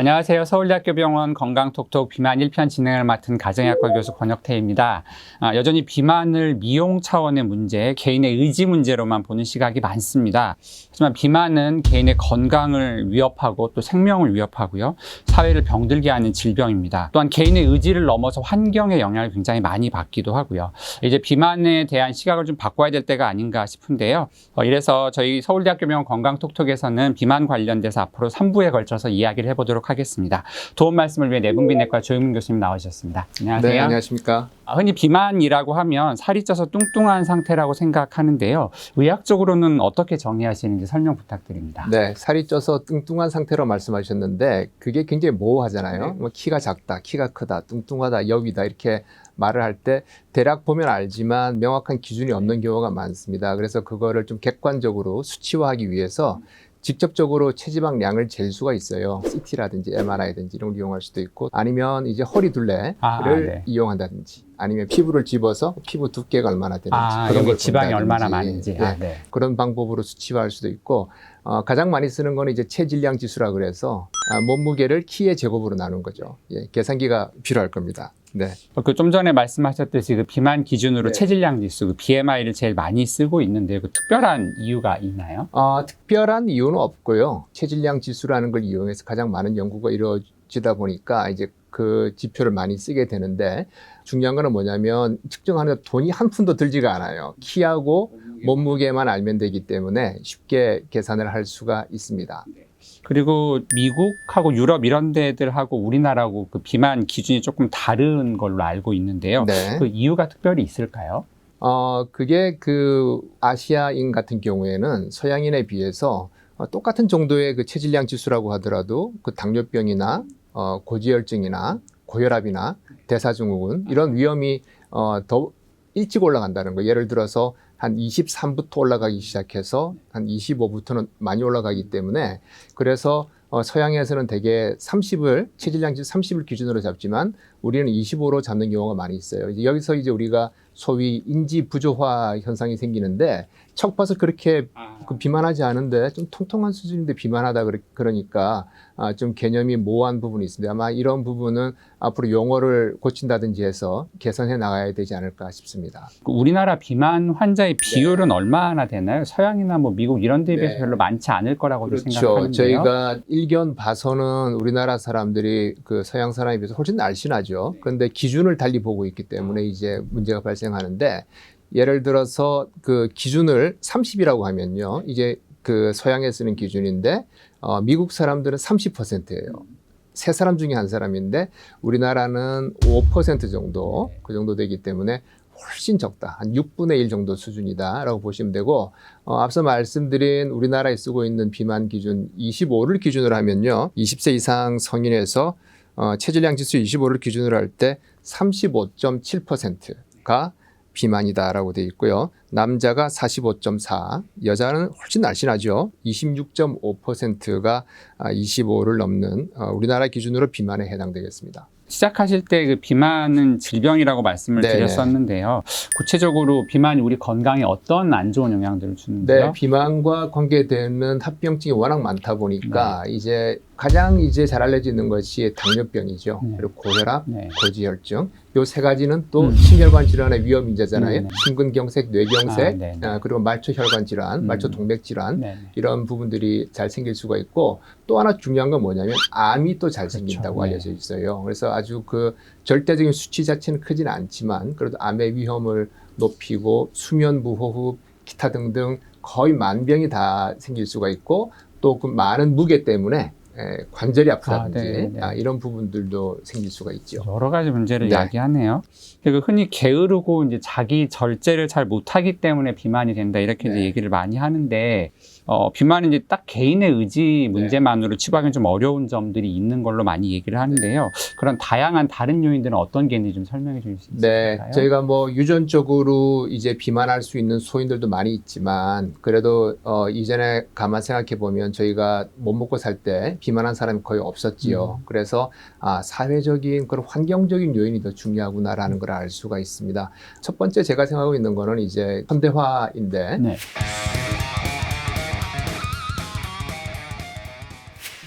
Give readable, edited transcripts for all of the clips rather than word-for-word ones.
안녕하세요. 서울대학교 병원 건강톡톡 비만 1편 진행을 맡은 가정의학과 교수 권혁태입니다. 여전히 비만을 미용 차원의 문제, 개인의 의지 문제로만 보는 시각이 많습니다. 하지만 비만은 개인의 건강을 위협하고 또 생명을 위협하고요. 사회를 병들게 하는 질병입니다. 또한 개인의 의지를 넘어서 환경의 영향을 굉장히 많이 받기도 하고요. 이제 비만에 대한 시각을 좀 바꿔야 될 때가 아닌가 싶은데요. 이래서 저희 서울대학교 병원 건강톡톡에서는 비만 관련돼서 앞으로 3부에 걸쳐서 이야기를 해보도록 하겠습니다. 도움 말씀을 위해 내분비내과 조영민 교수님 나오셨습니다. 안녕하세요. 네, 안녕하십니까. 흔히 비만이라고 하면 살이 쪄서 뚱뚱한 상태라고 생각하는데요. 의학적으로는 어떻게 정의하시는지 설명 부탁드립니다. 네, 살이 쪄서 뚱뚱한 상태로 말씀하셨는데 그게 굉장히 모호하잖아요. 뭐 키가 작다, 키가 크다, 뚱뚱하다, 여기다 이렇게 말을 할 때 대략 보면 알지만 명확한 기준이 없는 경우가 많습니다. 그래서 그거를 좀 객관적으로 수치화하기 위해서 직접적으로 체지방량을 잴 수가 있어요. CT라든지 MRI든지 이런 걸 이용할 수도 있고, 아니면 이제 허리 둘레를 네. 이용한다든지, 아니면 피부를 집어서 피부 두께가 얼마나 되는지 그런 걸 지방이 본다든지, 얼마나 많은지 네. 그런 방법으로 수치화할 수도 있고, 가장 많이 쓰는 거는 이제 체질량 지수라 그래서 몸무게를 키의 제곱으로 나눈 거죠. 계산기가 필요할 겁니다. 네. 좀 전에 말씀하셨듯이 그 비만 기준으로 네. 체질량 지수, 그 BMI를 제일 많이 쓰고 있는데 그 특별한 이유가 있나요? 특별한 이유는 없고요. 체질량 지수라는 걸 이용해서 가장 많은 연구가 이루어지다 보니까 이제 그 지표를 많이 쓰게 되는데, 중요한 거는 뭐냐면 측정하는 돈이 한 푼도 들지가 않아요. 키하고 몸무게만 알면 되기 때문에 쉽게 계산을 할 수가 있습니다. 그리고 미국하고 유럽 이런 데들하고 우리나라하고 그 비만 기준이 조금 다른 걸로 알고 있는데요. 네. 그 이유가 특별히 있을까요? 그게 그 아시아인 같은 경우에는 서양인에 비해서 똑같은 정도의 그 체질량 지수라고 하더라도 그 당뇨병이나 고지혈증이나 고혈압이나 대사증후군 이런 위험이 더 일찍 올라간다는 거. 예를 들어서 한 23부터 올라가기 시작해서 한 25부터는 많이 올라가기 때문에, 그래서 서양에서는 대개 30을 체질량 지수 30을 기준으로 잡지만 우리는 25로 잡는 경우가 많이 있어요. 이제 여기서 이제 우리가 소위 인지 부조화 현상이 생기는데, 척 봐서 그렇게 비만하지 않은데 좀 통통한 수준인데 비만하다 그러니까 좀 개념이 모호한 부분이 있습니다. 아마 이런 부분은 앞으로 용어를 고친다든지 해서 개선해 나가야 되지 않을까 싶습니다. 우리나라 비만 환자의 비율은 얼마나 되나요? 서양이나 뭐 미국 이런 데에 비해서 별로 많지 않을 거라고도 생각하는데요. 저희가 일견 봐서는 우리나라 사람들이 그 서양 사람에 비해서 훨씬 날씬하죠. 그런데 기준을 달리 보고 있기 때문에 이제 문제가 발생하는데, 예를 들어서 그 기준을 30이라고 하면요, 이제 그 서양에 쓰는 기준인데 미국 사람들은 30%예요. 세 사람 중에 한 사람인데 우리나라는 5% 정도, 그 정도 되기 때문에 훨씬 적다. 한 6분의 1 정도 수준이다라고 보시면 되고, 앞서 말씀드린 우리나라에 쓰고 있는 비만 기준 25를 기준으로 하면요, 20세 이상 성인에서 체질량 지수 25를 기준으로 할 때 35.7%가 비만이다라고 되어 있고요. 남자가 45.4, 여자는 훨씬 날씬하죠. 26.5%가 25를 넘는 우리나라 기준으로 비만에 해당되겠습니다. 시작하실 때 그 비만은 질병이라고 말씀을 네네. 드렸었는데요. 구체적으로 비만이 우리 건강에 어떤 안 좋은 영향들을 주는데요? 네, 비만과 관계되는 합병증이 워낙 많다 보니까 이제 가장 잘 알려져 있는 것이 당뇨병이죠. 그리고 고혈압, 고지혈증. 요 세 가지는 또 심혈관 질환의 위험 인자잖아요. 심근경색, 뇌경색, 그리고 말초혈관 질환, 말초동맥 질환, 이런 부분들이 잘 생길 수가 있고, 또 하나 중요한 건 뭐냐면 암이 또 잘 생긴다고 알려져 있어요. 그래서 아주 그 절대적인 수치 자체는 크지는 않지만 그래도 암의 위험을 높이고, 수면 무호흡, 기타 등등 거의 만병이 다 생길 수가 있고, 또 그 많은 무게 때문에 관절이 아프다든지 이런 부분들도 생길 수가 있죠. 여러 가지 문제를 야기하네요. 흔히 게으르고 이제 자기 절제를 잘 못하기 때문에 비만이 된다, 이렇게 이제 얘기를 많이 하는데, 비만은 이제 딱 개인의 의지 문제만으로 치부하기는 좀 어려운 점들이 있는 걸로 많이 얘기를 하는데요. 그런 다양한 다른 요인들은 어떤 게 있는지 좀 설명해 주실 수 있을까요? 네, 저희가 뭐 유전적으로 이제 비만할 수 있는 소인들도 많이 있지만, 그래도 이전에 가만 생각해 보면 저희가 못 먹고 살 때 비만한 사람이 거의 없었지요. 그래서 사회적인 그런 환경적인 요인이 더 중요하구나라는 걸 알 수가 있습니다. 첫 번째 제가 생각하고 있는 거는 이제 현대화인데,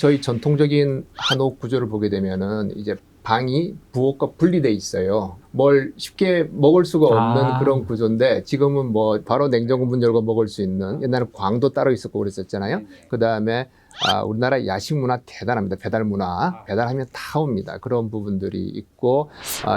저희 전통적인 한옥 구조를 보게 되면은 이제 방이 부엌과 분리돼 있어요. 뭘 쉽게 먹을 수가 없는 그런 구조인데 지금은 뭐 바로 냉장고 문 열고 먹을 수 있는, 옛날에 광도 따로 있었고 그랬었잖아요. 그 다음에 우리나라 야식 문화 대단합니다. 배달 문화. 배달하면 다 옵니다. 그런 부분들이 있고,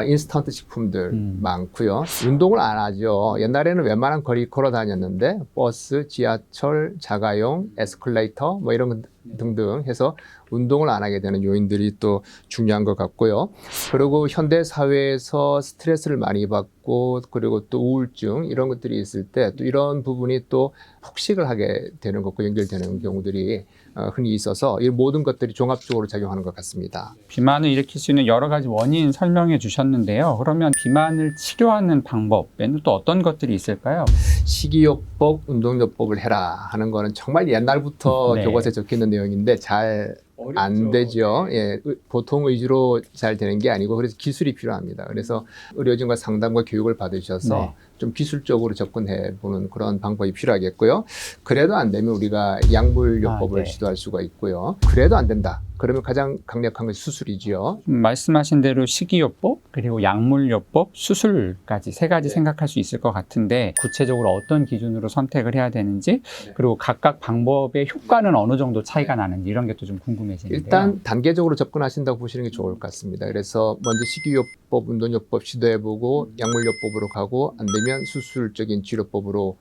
인스턴트 식품들 많고요. 운동을 안 하죠. 옛날에는 웬만한 거리 걸어 다녔는데, 버스, 지하철, 자가용, 에스컬레이터, 뭐 이런 것 등등 해서 운동을 안 하게 되는 요인들이 또 중요한 것 같고요. 그리고 현대 사회에서 스트레스를 많이 받고, 그리고 또 우울증 이런 것들이 있을 때 또 이런 부분이 또 폭식을 하게 되는 것과 연결되는 경우들이 흔히 있어서 이 모든 것들이 종합적으로 작용하는 것 같습니다. 비만을 일으킬 수 있는 여러 가지 원인 설명해 주셨는데요. 그러면 비만을 치료하는 방법에는 또 어떤 것들이 있을까요? 식이요법, 운동요법을 해라 하는 거는 정말 옛날부터 네. 교과서에 적혀 있는 내용인데 잘 안 되죠. 예, 보통 의지로 잘 되는 게 아니고 그래서 기술이 필요합니다. 그래서 의료진과 상담과 교육을 받으셔서 네. 좀 기술적으로 접근해 보는 그런 방법이 필요하겠고요. 그래도 안 되면 우리가 약물요법을 네. 시도할 수가 있고요. 그래도 안 된다. 그러면 가장 강력한 것이 수술이지요. 말씀하신 대로 식이요법, 그리고 약물요법, 수술까지 세 가지 생각할 수 있을 것 같은데 구체적으로 어떤 기준으로 선택을 해야 되는지, 그리고 각각 방법의 효과는 어느 정도 차이가 나는지 이런 게 또 좀 궁금해지는데요. 일단 단계적으로 접근하신다고 보시는 게 좋을 것 같습니다. 그래서 먼저 식이요법, 운동요법 시도해보고 약물요법으로 가고 안 되면 수술적인 치료법으로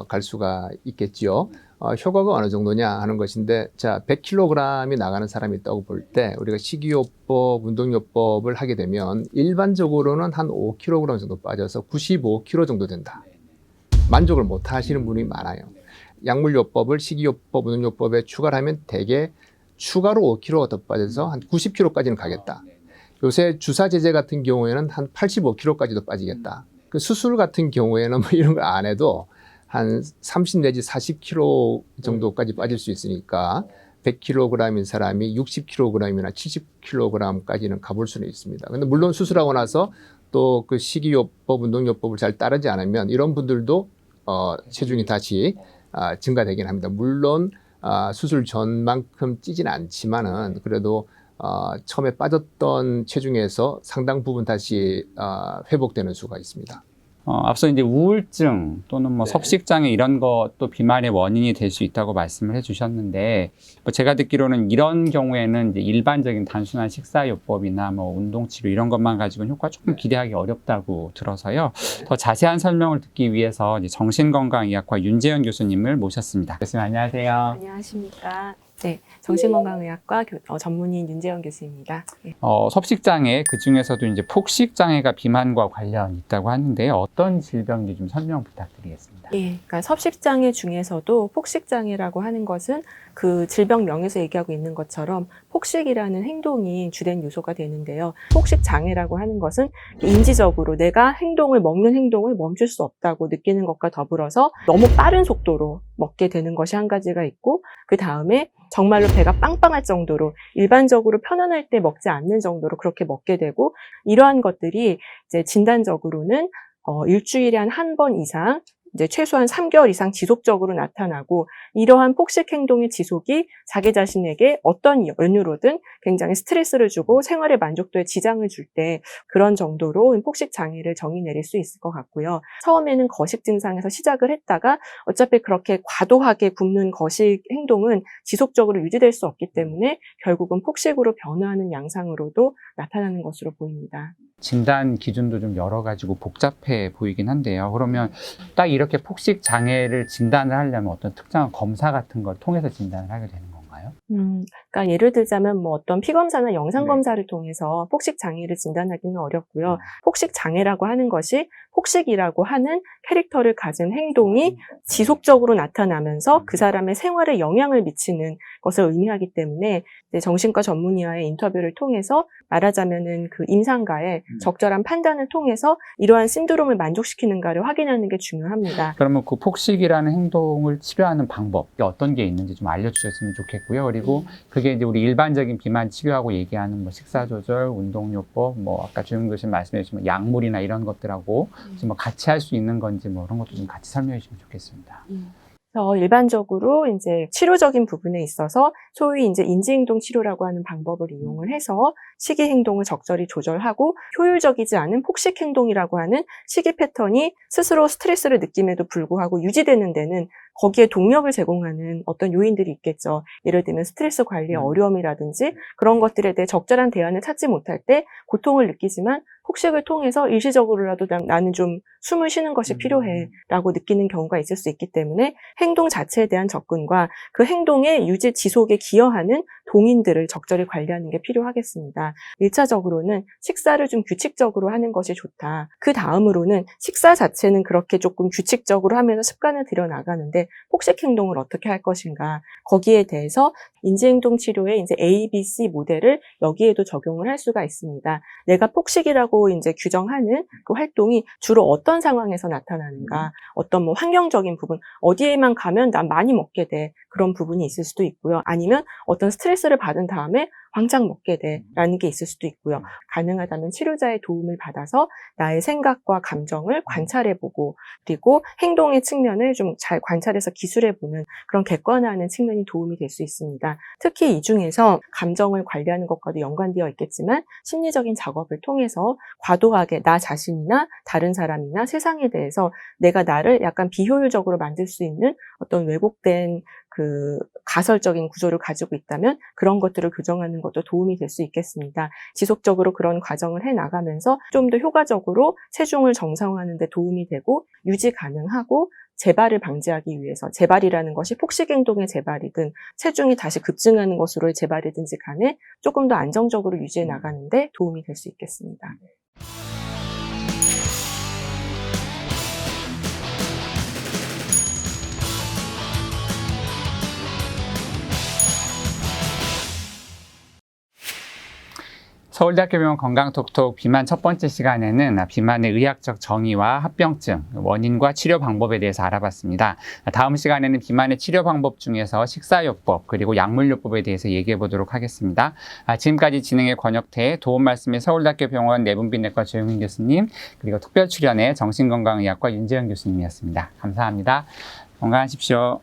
갈 수가 있겠지요. 효과가 어느 정도냐 하는 것인데, 자, 100kg이 나가는 사람이 있다고 볼 때 우리가 식이요법, 운동요법을 하게 되면 일반적으로는 한 5kg 정도 빠져서 95kg 정도 된다. 만족을 못 하시는 분이 많아요. 약물요법을 식이요법, 운동요법에 추가를 하면 대개 추가로 5kg가 더 빠져서 한 90kg까지는 가겠다. 요새 주사 제제 같은 경우에는 한 85kg까지도 빠지겠다. 그 수술 같은 경우에는 뭐 이런 걸 안 해도 한 30 내지 40kg 정도까지 빠질 수 있으니까 100kg인 사람이 60kg이나 70kg까지는 가볼 수는 있습니다. 근데 물론 수술하고 나서 또 그 식이요법, 운동요법을 잘 따르지 않으면 이런 분들도 체중이 다시 증가되긴 합니다. 물론 수술 전만큼 찌진 않지만은 그래도 처음에 빠졌던 체중에서 상당 부분 다시 회복되는 수가 있습니다. 앞서 이제 우울증 또는 뭐 네. 섭식장애 이런 것도 비만의 원인이 될 수 있다고 말씀을 해주셨는데, 뭐 제가 듣기로는 이런 경우에는 이제 일반적인 단순한 식사요법이나 뭐 운동치료 이런 것만 가지고는 효과 조금 기대하기 어렵다고 들어서요. 더 자세한 설명을 듣기 위해서 이제 정신건강의학과 윤재현 교수님을 모셨습니다. 교수님 안녕하세요. 안녕하십니까. 네, 정신건강의학과 전문의인 윤재현 교수입니다. 네. 섭식장애, 그 중에서도 이제 폭식장애가 비만과 관련이 있다고 하는데요. 어떤 질병인지 좀 설명 부탁드리겠습니다. 예, 그러니까 섭식장애 중에서도 폭식장애라고 하는 것은 그 질병명에서 얘기하고 있는 것처럼 폭식이라는 행동이 주된 요소가 되는데요. 폭식장애라고 하는 것은 인지적으로 내가 먹는 행동을 멈출 수 없다고 느끼는 것과 더불어서 너무 빠른 속도로 먹게 되는 것이 한 가지가 있고, 그 다음에 정말로 배가 빵빵할 정도로 일반적으로 편안할 때 먹지 않는 정도로 그렇게 먹게 되고, 이러한 것들이 이제 진단적으로는 일주일에 한 번 이상 이제 최소한 3개월 이상 지속적으로 나타나고, 이러한 폭식 행동의 지속이 자기 자신에게 어떤 연유로든 굉장히 스트레스를 주고 생활의 만족도에 지장을 줄 때 그런 정도로 폭식 장애를 정의 내릴 수 있을 것 같고요. 처음에는 거식 증상에서 시작을 했다가 어차피 그렇게 과도하게 굶는 거식 행동은 지속적으로 유지될 수 없기 때문에 결국은 폭식으로 변화하는 양상으로도 나타나는 것으로 보입니다. 진단 기준도 좀 여러 가지고 복잡해 보이긴 한데요. 그러면 딱 이렇게 폭식 장애를 진단을 하려면 어떤 특정한 검사 같은 걸 통해서 진단을 하게 되는 건가요? 그러니까 예를 들자면 뭐 어떤 피검사나 영상검사를 통해서 폭식 장애를 진단하기는 어렵고요. 폭식 장애라고 하는 것이 폭식이라고 하는 캐릭터를 가진 행동이 지속적으로 나타나면서 그 사람의 생활에 영향을 미치는 것을 의미하기 때문에 이제 정신과 전문의와의 인터뷰를 통해서 말하자면은 그 임상가의 적절한 판단을 통해서 이러한 신드롬을 만족시키는가를 확인하는 게 중요합니다. 그러면 그 폭식이라는 행동을 치료하는 방법이 어떤 게 있는지 좀 알려주셨으면 좋겠고요. 그리고 그게 이제 우리 일반적인 비만 치료하고 얘기하는 뭐 식사 조절, 운동요법, 뭐 아까 조영 교수님 말씀해 주신 약물이나 이런 것들하고 뭐 같이 할 수 있는 건지 뭐 그런 것도 좀 같이 설명해 주시면 좋겠습니다. 그래서 일반적으로 이제 치료적인 부분에 있어서 소위 이제 인지행동 치료라고 하는 방법을 이용을 해서 식이 행동을 적절히 조절하고 효율적이지 않은 폭식 행동이라고 하는 식이 패턴이 스스로 스트레스를 느낌에도 불구하고 유지되는 데는 거기에 동력을 제공하는 어떤 요인들이 있겠죠. 예를 들면 스트레스 관리의 어려움이라든지 그런 것들에 대해 적절한 대안을 찾지 못할 때 고통을 느끼지만 폭식을 통해서 일시적으로라도 나는 좀 숨을 쉬는 것이 필요해라고 느끼는 경우가 있을 수 있기 때문에 행동 자체에 대한 접근과 그 행동의 유지 지속에 기여하는 동인들을 적절히 관리하는 게 필요하겠습니다. 1차적으로는 식사를 좀 규칙적으로 하는 것이 좋다. 그 다음으로는 식사 자체는 그렇게 조금 규칙적으로 하면서 습관을 들여나가는데 폭식 행동을 어떻게 할 것인가. 거기에 대해서 인지행동 치료의 이제 ABC 모델을 여기에도 적용을 할 수가 있습니다. 내가 폭식이라고 이제 규정하는 그 활동이 주로 어떤 상황에서 나타나는가, 어떤 뭐 환경적인 부분, 어디에만 가면 난 많이 먹게 돼. 그런 부분이 있을 수도 있고요. 아니면 어떤 스트레스를 받은 다음에 왕창 먹게 돼라는 게 있을 수도 있고요. 가능하다면 치료자의 도움을 받아서 나의 생각과 감정을 관찰해보고 그리고 행동의 측면을 좀 잘 관찰해서 기술해보는 그런 객관화하는 측면이 도움이 될 수 있습니다. 특히 이 중에서 감정을 관리하는 것과도 연관되어 있겠지만 심리적인 작업을 통해서 과도하게 나 자신이나 다른 사람이나 세상에 대해서 내가 나를 약간 비효율적으로 만들 수 있는 어떤 왜곡된 그 가설적인 구조를 가지고 있다면 그런 것들을 교정하는 것도 도움이 될 수 있겠습니다. 지속적으로 그런 과정을 해나가면서 좀 더 효과적으로 체중을 정상화하는 데 도움이 되고 유지 가능하고 재발을 방지하기 위해서 재발이라는 것이 폭식행동의 재발이든 체중이 다시 급증하는 것으로의 재발이든지 간에 조금 더 안정적으로 유지해 나가는데 도움이 될 수 있겠습니다. 서울대학교 병원 건강톡톡 비만 첫 번째 시간에는 비만의 의학적 정의와 합병증, 원인과 치료 방법에 대해서 알아봤습니다. 다음 시간에는 비만의 치료 방법 중에서 식사요법 그리고 약물요법에 대해서 얘기해 보도록 하겠습니다. 지금까지 진행의 권혁태, 도움 말씀의 서울대학교 병원 내분비내과 조영민 교수님, 그리고 특별 출연의 정신건강의학과 윤재현 교수님이었습니다. 감사합니다. 건강하십시오.